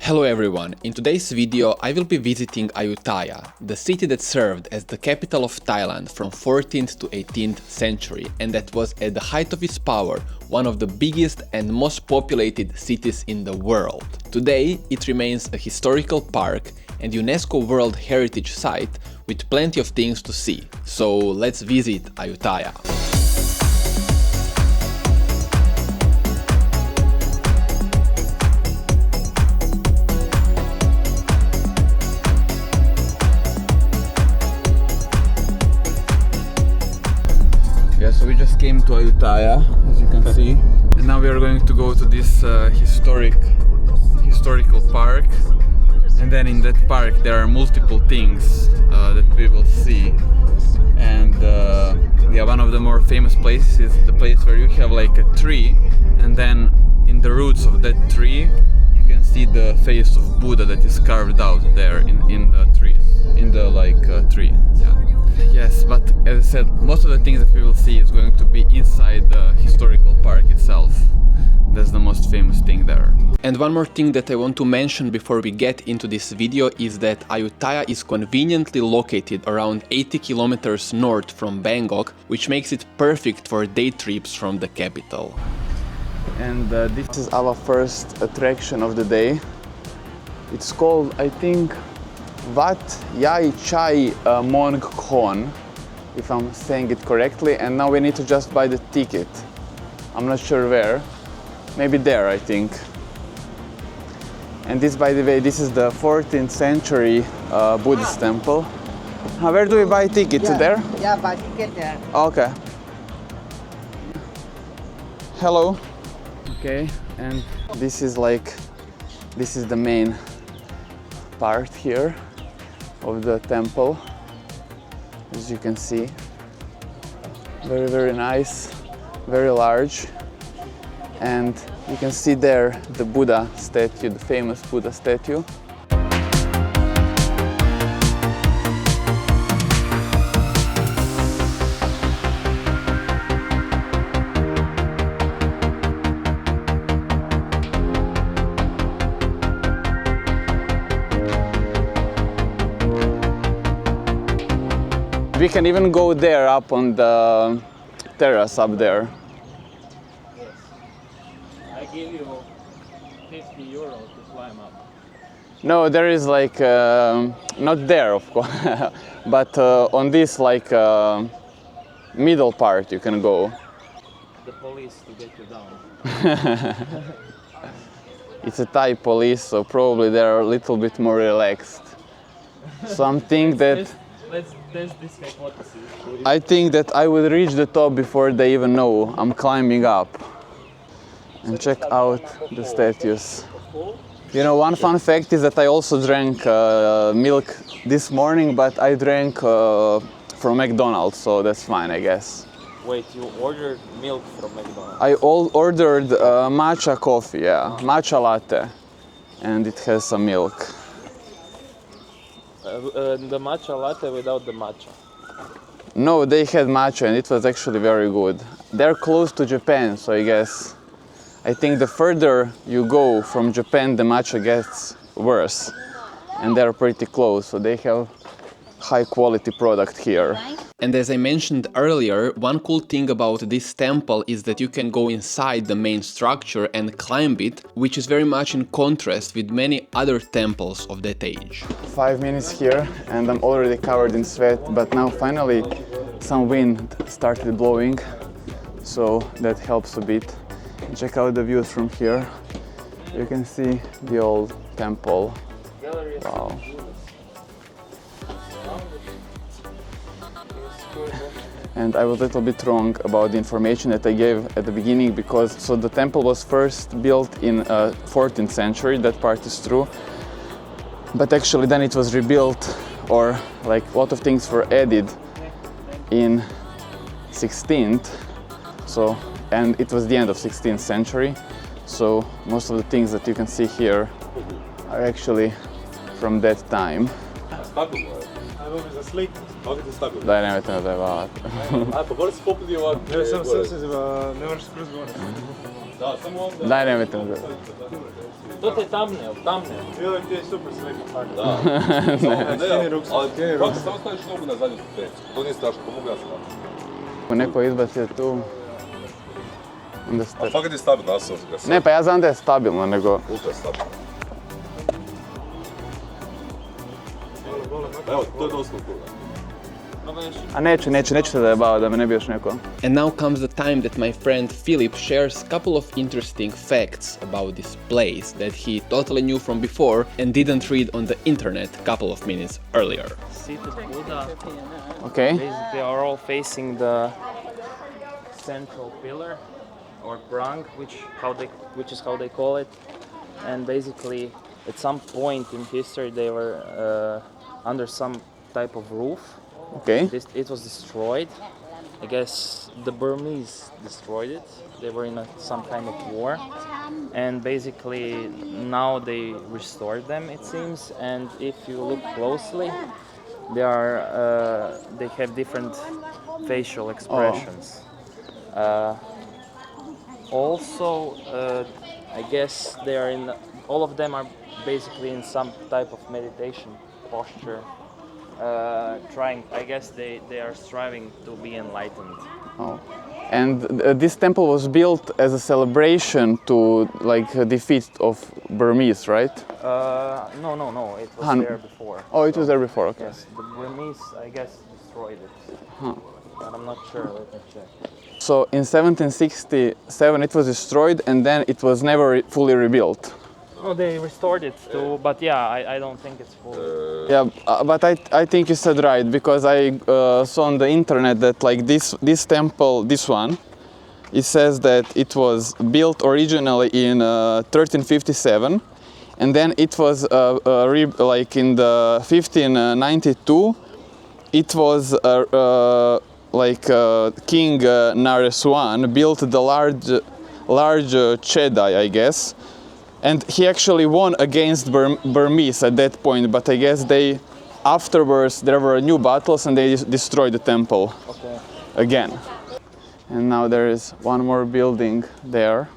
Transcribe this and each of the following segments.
Hello everyone, in today's video I will be visiting Ayutthaya, the city that served as the capital of Thailand from 14th to 18th century and that was at the height of its power one of the biggest and most populated cities in the world. Today it remains a historical park and UNESCO World Heritage Site with plenty of things to see. So let's visit Ayutthaya. So we just came to Ayutthaya, as you can see, and now we are going to go to this historical park, and then in that park there are multiple things that we will see, and yeah, one of the more famous places is the place where you have like a tree, and then in the roots of that tree you can see the face of Buddha that is carved out there in the trees, in the tree. Yeah. Yes, but as I said, most of the things that we will see is going to be inside the historical park itself. That's the most famous thing there. And one more thing that I want to mention before we get into this video is that Ayutthaya is conveniently located around 80 kilometers north from Bangkok, which makes it perfect for day trips from the capital. And this is our first attraction of the day. It's called, I think, Ayutthaya Mong Khon, if I'm saying it correctly, and now we need to just buy the ticket. I'm not sure where, maybe there, I think. And this, by the way, this is the 14th century Buddhist temple. Where do we buy tickets? There? Yeah, buy ticket there. Okay. Hello. Okay, and this is the main part here of the temple, as you can see. Very, very nice, very large, and you can see there the Buddha statue, the famous Buddha statue. We can even go there up on the terrace up there. Yes. I give you 50 euros to climb up. No, there is not there of course, but on this middle part you can go. The police to get you down. It's a Thai police, so probably they're a little bit more relaxed. Something that... Let's test this hypothesis. I think that I will reach the top before they even know I'm climbing up. And check out the statues. You know, one fun fact is that I also drank milk this morning, but I drank from McDonald's, so that's fine, I guess. Wait, you ordered milk from McDonald's? I ordered matcha coffee, yeah, matcha latte, and it has some milk. The matcha latte without the matcha? No, they had matcha and it was actually very good. They're close to Japan, so I think the further you go from Japan, the matcha gets worse. And they're pretty close, so they have high quality product here. And as I mentioned earlier, one cool thing about this temple is that you can go inside the main structure and climb it, which is very much in contrast with many other temples of that age. 5 minutes here and I'm already covered in sweat, but now finally some wind started blowing, so that helps a bit. Check out the views from here. You can see the old temple. Wow. And I was a little bit wrong about the information that I gave at the beginning, because the temple was first built in 14th century, that part is true, but actually then it was rebuilt, or a lot of things were added in 16th, and it was the end of 16th century, so most of the things that you can see here are actually from that time. Да, nemojte me zajebavati. A, pa gore se popudi ovako. Ne, sam se ne možeš se razgovarati. Daj, nemojte me To ti je thumbnail. Bilo ti je super slika. Da. Ali kako samo staviš nogu na zadnju stepenicu? To nije strašno, to mogu ja staviti. Ako neko izbacio tu, onda ste... A fakat je stabilno, ja sam ga sad. Ne, pa ja znam da je stabilno, nego... Ultra je stabilno. Evo, to je dosta cool. A neću se da je bava, da me ne bi još neko... And now comes the time that my friend Philip shares a couple of interesting facts about this place that he totally knew from before and didn't read on the internet a couple of minutes earlier. Seated Buddha. Okay. They are all facing the central pillar or prang, which is how they call it. And basically, at some point in history, they were under some type of roof. Okay. It was destroyed. I guess the Burmese destroyed it. They were in some kind of war, and basically now they restored them, it seems. And if you look closely, they have different facial expressions. Also, I guess all of them are basically in some type of meditation posture. I guess they are striving to be enlightened. Oh. And this temple was built as a celebration to like defeat of Burmese, right? No. It was there before. Oh, it was there before. Okay. Yes, the Burmese, I guess, destroyed it. But I'm not sure. Let me check. So in 1767 it was destroyed, and then it was never fully rebuilt. No, they restored it too, but yeah, I don't think it's full. Yeah, but I think you said right, because I saw on the internet that like this temple, this one, it says that it was built originally in 1357, and then it was like in the 1592, it was King Naresuan built the large Chedai, I guess. And he actually won against Burmese at that point, but I guess afterwards there were new battles and they destroyed the temple again. And now there is one more building there.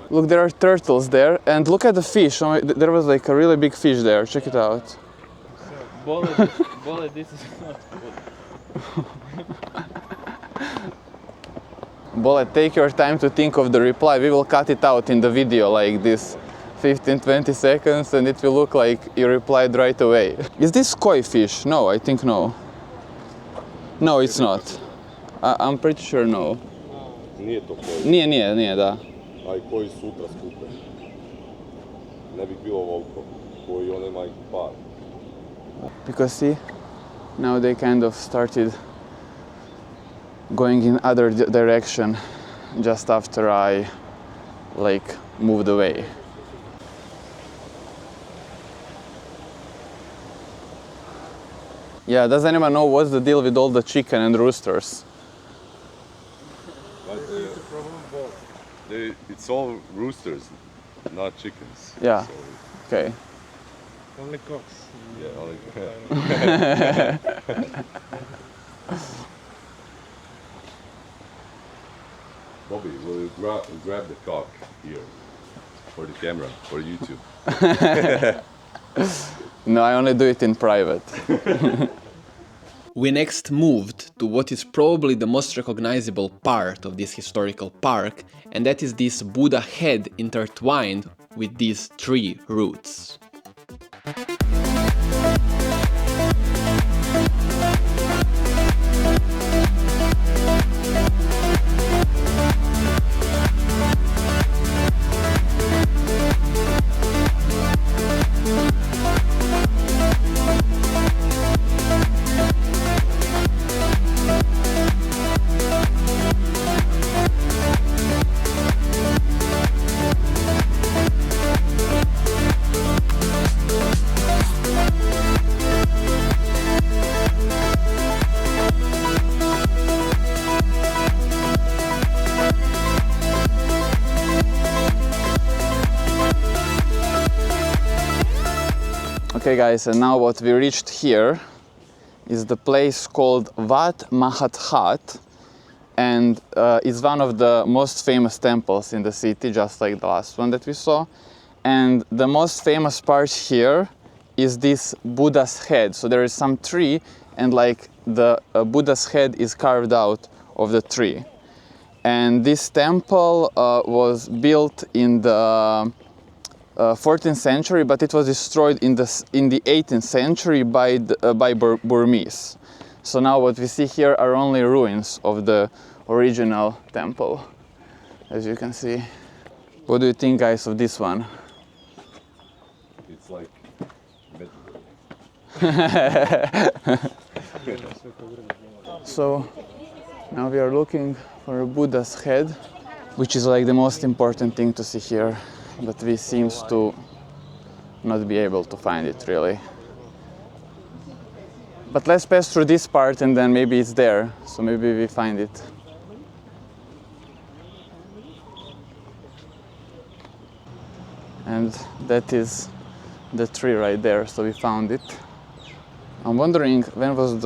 Look, there are turtles there, and look at the fish. There was like a really big fish there. Check it out. Bole, this is not good. Bole, take your time to think of the reply. We will cut it out in the video like this 15-20 seconds, and it will look like you replied right away. Is this koi fish? No, I think no. No, it's not. I'm pretty sure no. Nije to koji. Nije, da. A i koji sutra skupe. Ne bi bilo ovoliko. Koji on ima ih par. Because see, now they kind of started going in other direction just after I moved away. Yeah, does anyone know what's the deal with all the chicken and roosters? But, it's all roosters, not chickens. Yeah. So, Okay. Only cocks. yeah, only, Bobby, will you grab the cock here for the camera, for YouTube? No, I only do it in private. We next moved to what is probably the most recognizable part of this historical park, and that is this Buddha head intertwined with these tree roots. Okay guys, and now what we reached here is the place called Wat Mahat Hat, and is one of the most famous temples in the city, just like the last one that we saw. And the most famous part here is this Buddha's head. So there is some tree, and like the Buddha's head is carved out of the tree. And this temple was built in the 14th century, but it was destroyed in the 18th century by Burmese. So now what we see here are only ruins of the original temple, as you can see. What do you think, guys, of this one? It's like So now we are looking for a Buddha's head, which is like the most important thing to see here, but we seems to not be able to find it really. But let's pass through this part and then maybe it's there, so maybe we find it. And that is the tree right there, so we found it. I'm wondering when was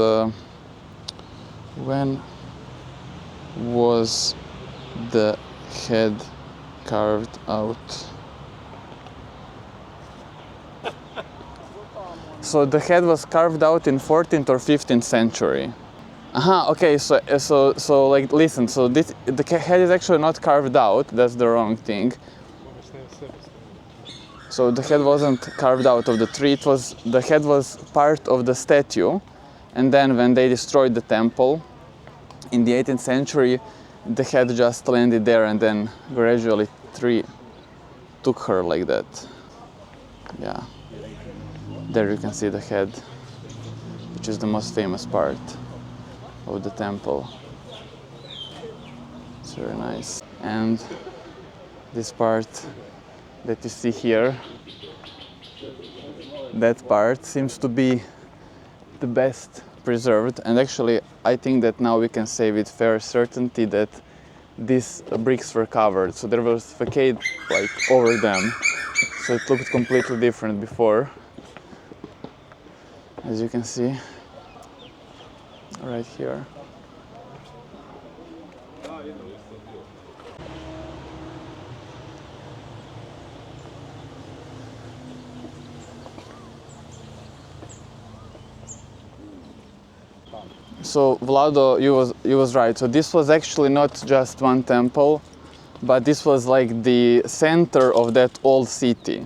the head carved out? So the head was carved out in 14th or 15th century. Okay, so like listen, so the head is actually not carved out, that's the wrong thing. So the head wasn't carved out of the tree, the head was part of the statue, and then when they destroyed the temple in the 18th century, the head just landed there, and then gradually tree took her like that. Yeah. There you can see the head, which is the most famous part of the temple. It's very nice. And this part that you see here, that part seems to be the best preserved, and actually I think that now we can say with fair certainty that these bricks were covered, so there was facade like over them, so it looked completely different before, as you can see right here. So Vlado, you was right. So this was actually not just one temple, but this was like the center of that old city,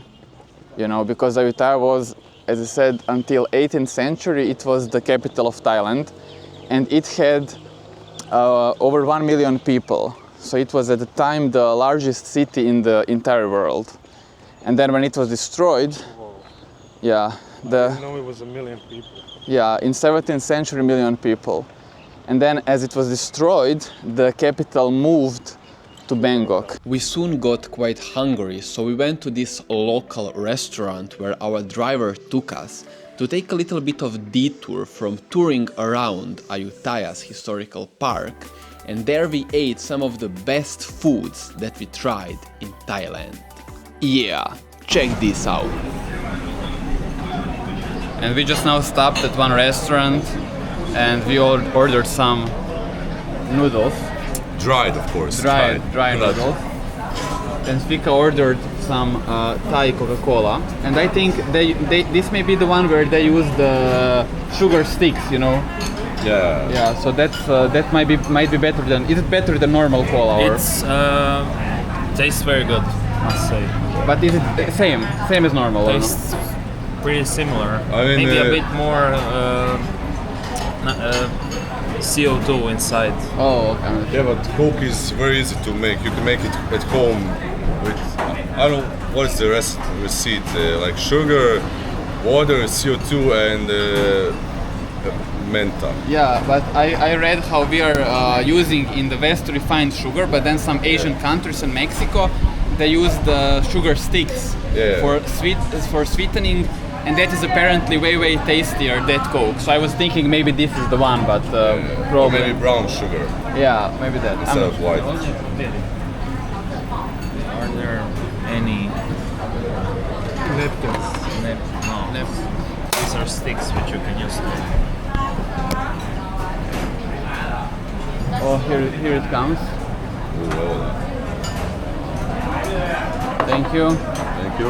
you know, because Ayutthaya was, as I said, until 18th century, it was the capital of Thailand, and it had over 1 million people. So it was at the time the largest city in the entire world. And then when it was destroyed, yeah, I didn't know it was 1 million people. Yeah, in 17th century, 1 million people. And then as it was destroyed, the capital moved to Bangkok. We soon got quite hungry, so we went to this local restaurant where our driver took us to take a little bit of detour from touring around Ayutthaya's historical park, and there we ate some of the best foods that we tried in Thailand. Yeah, check this out. And we just now stopped at one restaurant and we all ordered some noodles. dried, of course. Dry noodles. And Svika ordered some Thai Coca-Cola. And I think this may be the one where they use the sugar sticks, you know? Yeah. Yeah, so that might be better than, is it better than normal cola? Or? It's tastes very good, must say. But is it same as normal? Tastes pretty similar. I mean, maybe a bit more CO2 inside. Oh, okay. Yeah, but Coke is very easy to make. You can make it at home with, I don't know, what is the receipt? Like sugar, water, CO2 and menta. Yeah, but I read how we are using in the West refined sugar, but then some Asian countries and Mexico, they use the sugar sticks for sweetening, and that is apparently way tastier than Coke. So I was thinking maybe this is the one, but probably Maybe brown sugar yeah, maybe that. instead of white. Are there any Napkins. no. These are sticks which you can use. Oh, here it comes. Thank you. Thank you.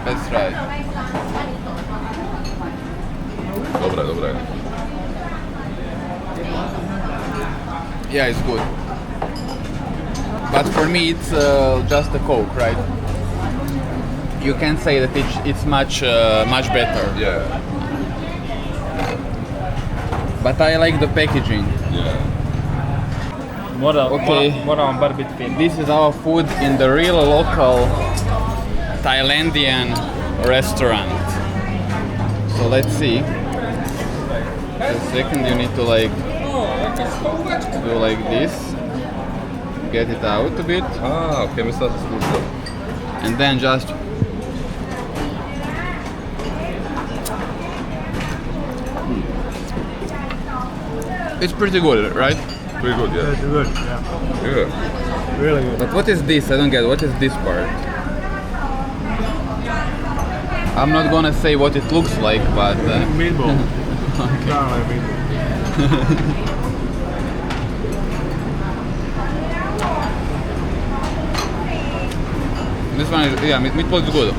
Let's try it. Dobra je. Yeah, it's good. But for me, it's just a Coke, right? You can say that it's much better. Yeah. But I like the packaging. Yeah. Okay. Moram bar biti fin. This is our food in the real local Thailandian restaurant. So let's see. A second, you need to like do like this, get it out a bit, Okej, mi sad skušao. and then just it's pretty good, right? Pretty good, yeah. It's good, yeah. Yeah. Really good. But what is this? I don't get. What is this part? I'm not gonna say what it looks like, but Meatball. Kind of like meatball. this one is, yeah, meatball is good.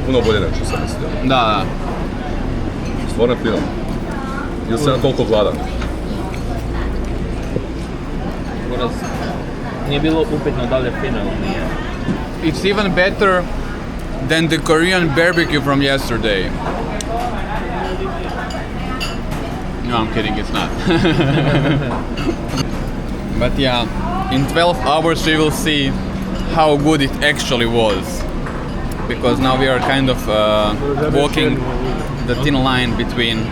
Puno bolje nego što sam mislio. Da. Stvarno je fino. Ili sam ja toliko gladan? Buraz, nije bilo upitno da li je fino ili nije. It's even better than the Korean barbecue from yesterday. No, I'm kidding, it's not. But yeah, in 12 hours we will see how good it actually was. Because now we are kind of walking the thin line between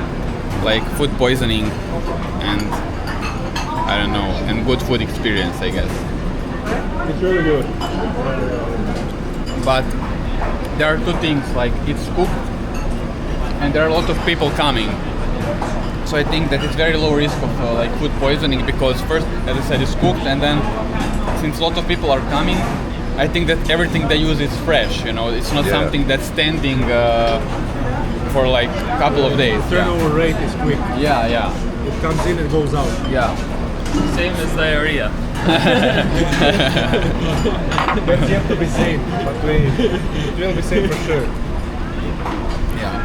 like food poisoning and I don't know, and good food experience, I guess. It's really good. But there are two things, like it's cooked and there are a lot of people coming. So I think that it's very low risk of like food poisoning because first, as I said, it's cooked, and then since a lot of people are coming, I think that everything they use is fresh, you know, it's not Yeah. something that's standing for like a couple of days. Turnover rate is quick. Yeah. It comes in and goes out. Yeah. Same as diarrhea. That's yet to be seen, but it will be seen for sure. Yeah.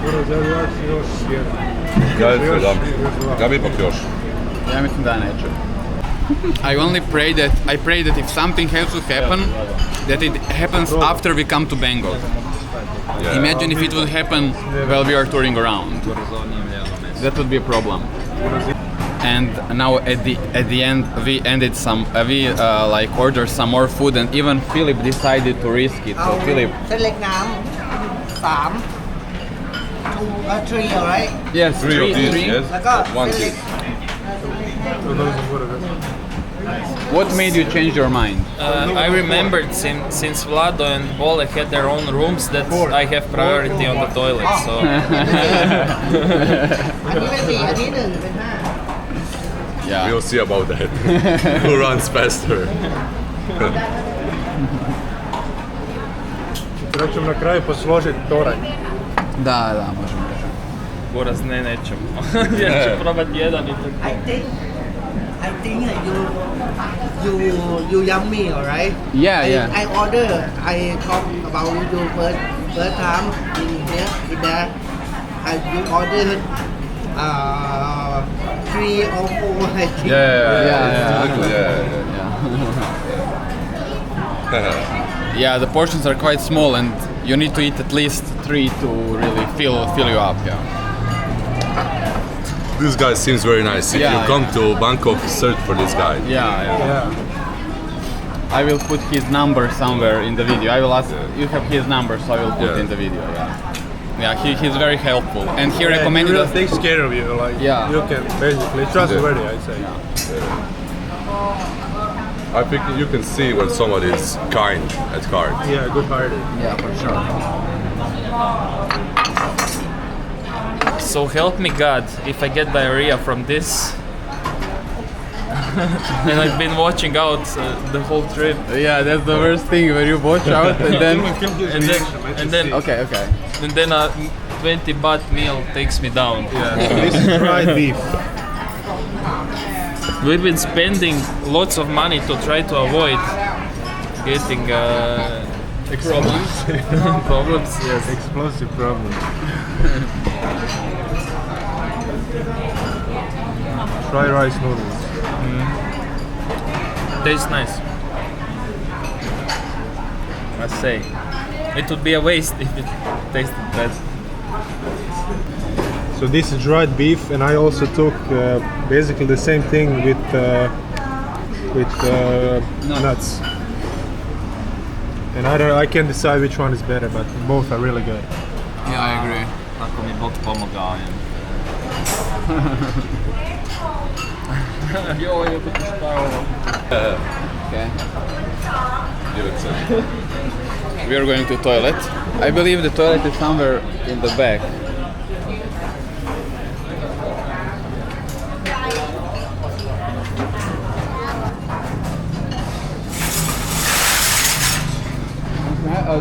Buraz, evo još jedan. Ja ću Još dam. dva. Ja bi ipak još. Ja mislim da neću. I only pray that if something has to happen, that it happens after we come to Bangkok. Yeah. Imagine if it would happen while we are touring around. That would be a problem. And now at the end we ended like ordered some more food, and even Philip decided to risk it. So Philip, เส้นเล็กน้ำ3 3 alright yes, Three of these, three. yes? Like a One fillet. dish. To those who would have What made you change your mind? I remembered since Vlado and Ole had their own rooms that I have priority on the toilet, so อันนี้เป็น4อันนี้1เป็น Yeah. We'll see about that. Who runs faster? Treba ćemo na kraju posložiti toranj. Da, možemo reći. Buraz nećemo. Ja ću probat jedan i tako. 5 I think you yummy alright Yeah. I order I talk about you first time in here in there you order 3 or 4 I think Yeah, the portions are quite small, and you need to eat at least 3 to really fill you up. Yeah. This guy seems very nice. If Yeah, you come to Bangkok, search for this guy. Yeah. Yeah. I will put his number somewhere in the video. I will ask. You have his number, so I will put Yeah. in the video. Yeah. He's very helpful, and he recommended He really us. takes care of you. Like Yeah. you can basically trustworthy, I'd say. I think you can see when somebody is kind at heart. Yeah, good-hearted. Yeah, for sure. So help me God, if I get diarrhea from this, and I've been watching out the whole trip. Yeah, that's the worst thing when you watch out and then. Okay. And then a 20 baht meal takes me down. Yeah, so this is dried beef. We've been spending lots of money to try to avoid getting problems. Problems, yes. Explosive problem. Fried rice noodles. Tastes nice. Must say. It would be a waste if it tasted bad. So this is dried beef, and I also took basically the same thing with nuts. And I can't decide which one is better, but both are really good. Yeah, I agree. Ako mi bok pomagajem. Okay. Give it some. We are going to toilet. I believe the toilet is somewhere in the back.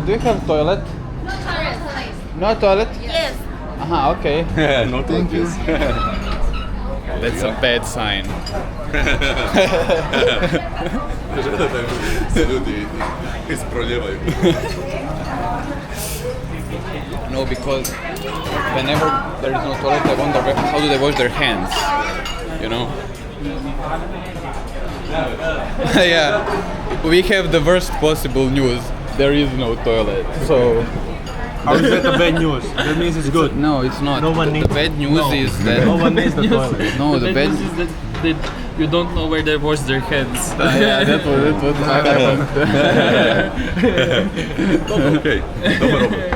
Do you have toilet? No toilet, please. No toilet? Yes. Okay. Not like this. That's a bad sign. Se ljudi isproljevaju. No, because whenever there is no toilet, I wonder how do they wash their hands, you know? Yeah, we have the worst possible news. There is no toilet, so... How is that the bad news? That means it's good. No, it's not. No one The needs- bad news is that... No one needs the toilet. No, the bad... news is that you don't know where they wash their hands. Yeah, that was happened. Okej, dobar obrat.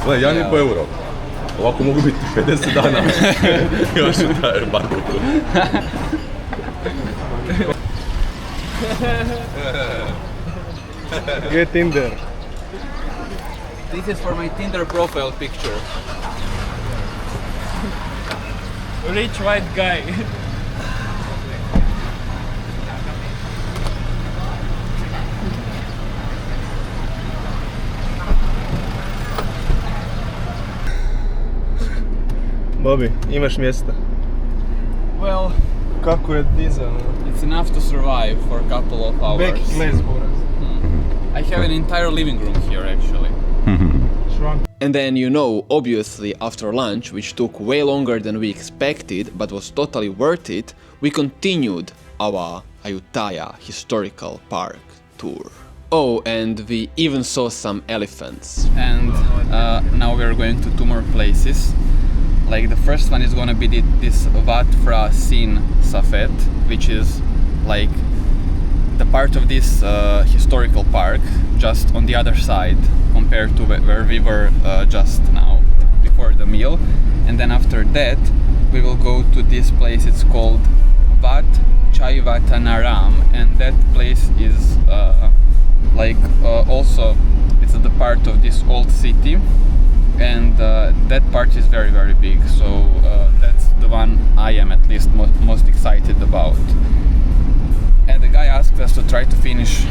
Gle, 1,5 euro. Ovako mogu biti 50 dana. Još u taj barbeku. Get in there. This is for my Tinder profile picture. Rich white guy. Bobby, imaš mjesta. Well, Kako je dizano? it's enough to survive for a couple of hours. Back les I have an entire living room here actually. Shrunk. And then, you know, obviously after lunch, which took way longer than we expected but was totally worth it, we continued our Ayutthaya historical park tour. Oh, and we even saw some elephants. And now we are going to two more places. Like the first one is gonna be this Wat Phra Sin Safet, which is like the part of this historical park just on the other side compared to where we were just now before the meal. And then after that we will go to this place. It's called Wat Chaivatanaram, and that place is also it's the part of this old city, and that part is very, very big, so that's the one I am at least most excited about. And the guy asked us to try to finish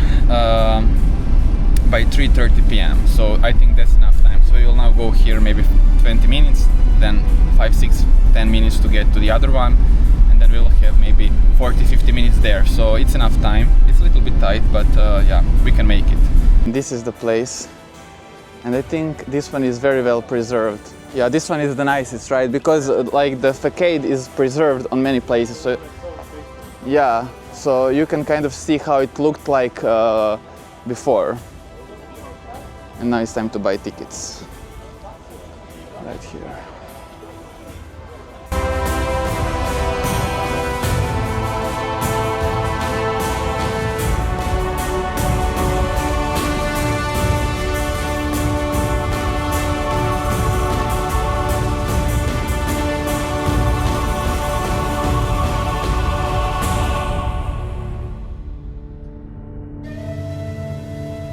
by 3:30 p.m. So I think that's enough time. So we'll now go here maybe 20 minutes, then 5, 6, 10 minutes to get to the other one, and then we'll have maybe 40-50 minutes there. So it's enough time. It's a little bit tight, but yeah, we can make it. This is the place, and I think this one is very well preserved. Yeah, this one is the nicest, right? Because like the facade is preserved on many places. So yeah, so you can kind of see how it looked like before. And now it's time to buy tickets. Right here.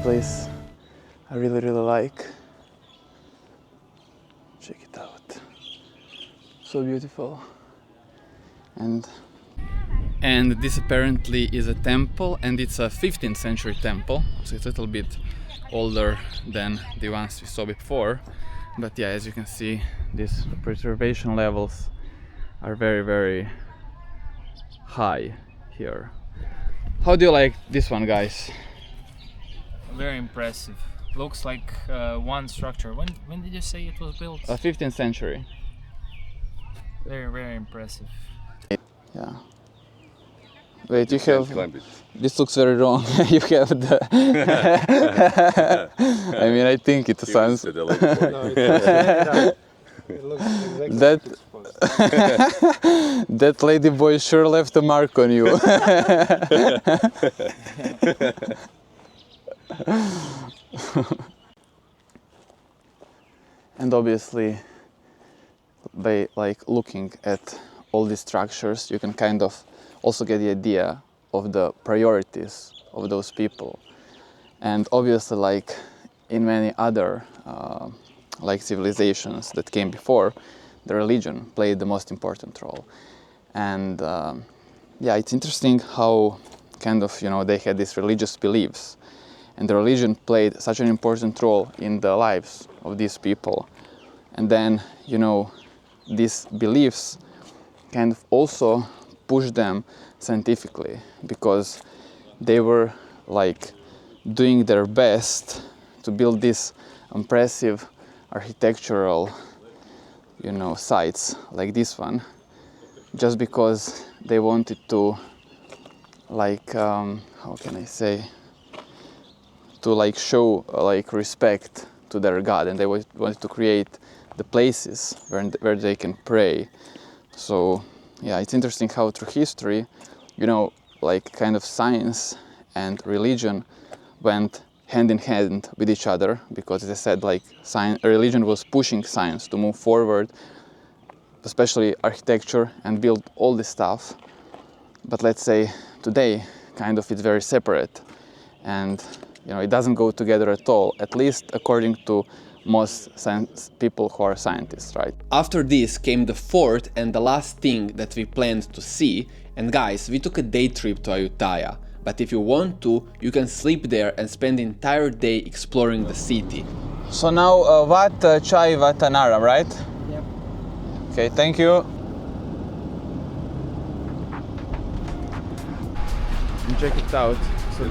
Place I really like. Check it out. So beautiful. And And this apparently is a temple, and it's a 15th century temple, so it's a little bit older than the ones we saw before. But yeah, as you can see, these preservation levels are very, very high here. How do you like this one, guys? Very impressive. Looks like one structure. When did you say it was built? 15th century. Very, very impressive. Yeah. Wait, you Can't have... climb it. This looks very wrong. You have the... I mean, I think it sounds... To the lady boy. No, it looks exactly That- like it's supposed. That lady boy sure left a mark on you. And obviously, by like looking at all these structures, you can kind of also get the idea of the priorities of those people. And obviously, like in many other like civilizations that came before, the religion played the most important role. And yeah, it's interesting how kind of, you know, they had these religious beliefs, and the religion played such an important role in the lives of these people. And then, you know, these beliefs kind of also pushed them scientifically, because they were like doing their best to build these impressive architectural, you know, sites like this one, just because they wanted to, like, how can I say, to like show like respect to their God, and they wanted to create the places where they can pray. So yeah, it's interesting how through history, you know, like kind of science and religion went hand in hand with each other, because as I said, like religion was pushing science to move forward, especially architecture, and build all this stuff. But let's say today, kind of it's very separate, and you know, it doesn't go together at all, at least according to most people who are scientists, right? After this came the fourth and the last thing that we planned to see, and guys, we took a day trip to Ayutthaya, but if you want to, you can sleep there and spend the entire day exploring the city. So now, Wat Chai Vatanara, right? Yep. Okay, thank you. And check it out. So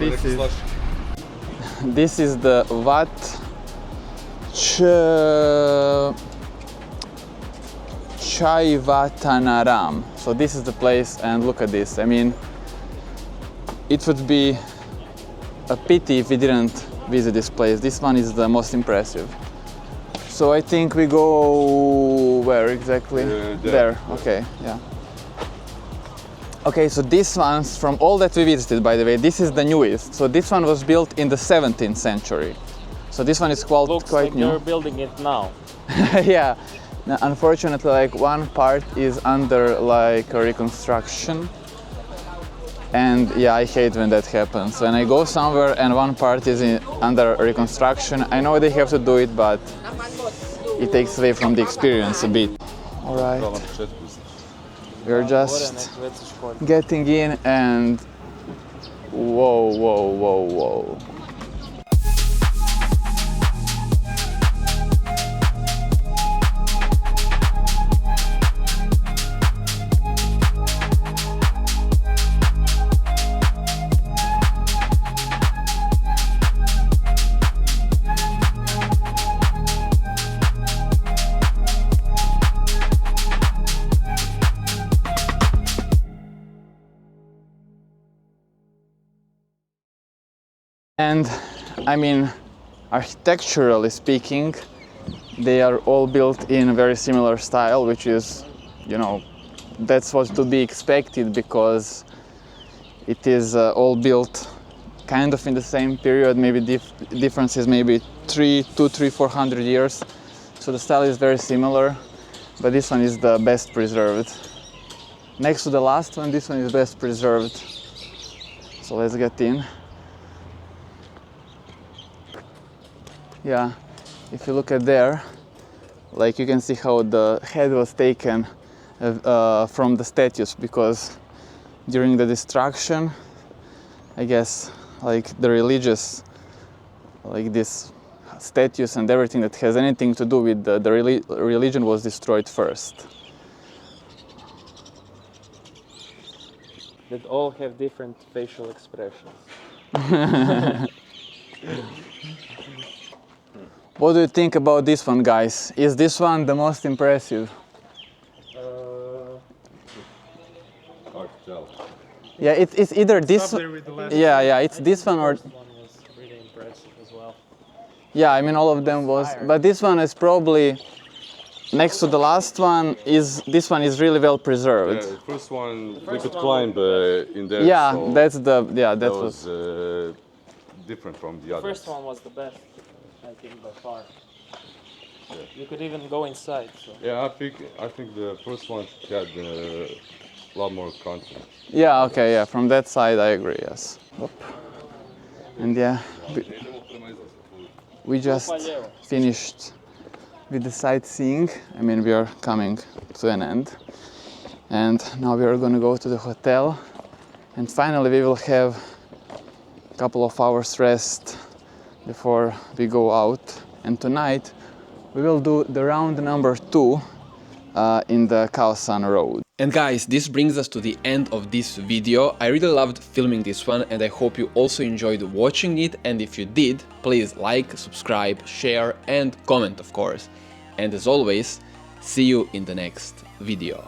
this is the Wat Chai Vatanaram. So this is the place, and look at this. I mean, it would be a pity if we didn't visit this place. This one is the most impressive. So I think we go where exactly? There. Okay, yeah. Okay, so this one's from all that we visited, by the way, this is the newest. So this one was built in the 17th century. So this one is quite like new. they're building it now. Yeah. Now, unfortunately, like one part is under like a reconstruction. And yeah, I hate when that happens. When I go somewhere and one part is under reconstruction, I know they have to do it, but it takes away from the experience a bit. All right. We're just getting in, and whoa, whoa, whoa, whoa. And I mean, architecturally speaking, they are all built in a very similar style, which is, you know, that's what's to be expected, because it is all built kind of in the same period. Maybe difference is maybe 400 years. So the style is very similar, but this one is the best preserved. Next to the last one, this one is best preserved. So let's get in. Yeah, if you look at there, like you can see how the head was taken from the statues, because during the destruction, I guess, like the religious, like this statues and everything that has anything to do with the religion was destroyed first. That all have different facial expressions. What do you think about this one, guys? Is this one the most impressive? Hard to tell. Yeah, it's either this. Up there with the last Yeah, it's this one or. This one was really impressive as well. Yeah, I mean all of them was, but this one is probably next to the last one. This one is really well preserved. Yeah, the first one we could climb in there. Yeah, so that that was. was different from the others. First one was the best, I think, by far. You could even go inside. So. Yeah, I think the first one had a lot more content. Yeah, okay, yeah. From that side, I agree. Yes. And yeah, we just finished with the sightseeing. I mean, we are coming to an end, and now we are going to go to the hotel, and finally we will have a couple of hours rest before we go out. And tonight we will do the round number 2 in the Khao San Road. And guys, this brings us to the end of this video. I really loved filming this one and I hope you also enjoyed watching it, and if you did, please like, subscribe, share and comment, of course. And as always, see you in the next video.